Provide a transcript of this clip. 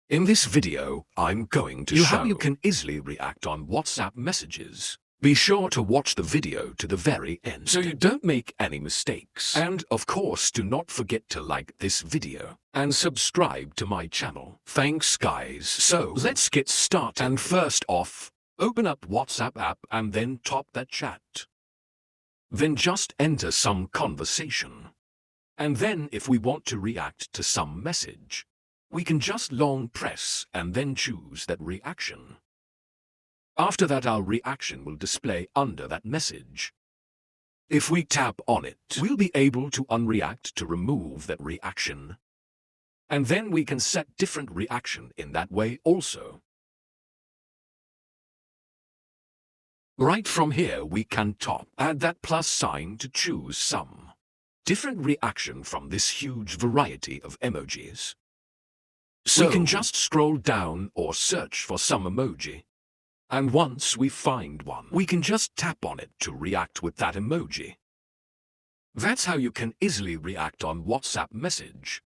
In this video, I'm going to You show how you can easily react on WhatsApp messages. Be sure to watch the video to the very end so you don't make any mistakes. And of course, do not forget to like this video and subscribe to my channel. Thanks guys. So let's get started. And first off, open up WhatsApp app and then tap that chat. Then just enter some conversation. And then if we want to react to some message, we can just long press and then choose that reaction. After that, our reaction will display under that message. If we tap on it, we'll be able to unreact to remove that reaction. And then we can set different reaction in that way also. Right from here we can add that plus sign to choose some different reaction from this huge variety of emojis. So we can just scroll down or search for some emoji. And once we find one, we can just tap on it to react with that emoji. That's how you can easily react on WhatsApp message.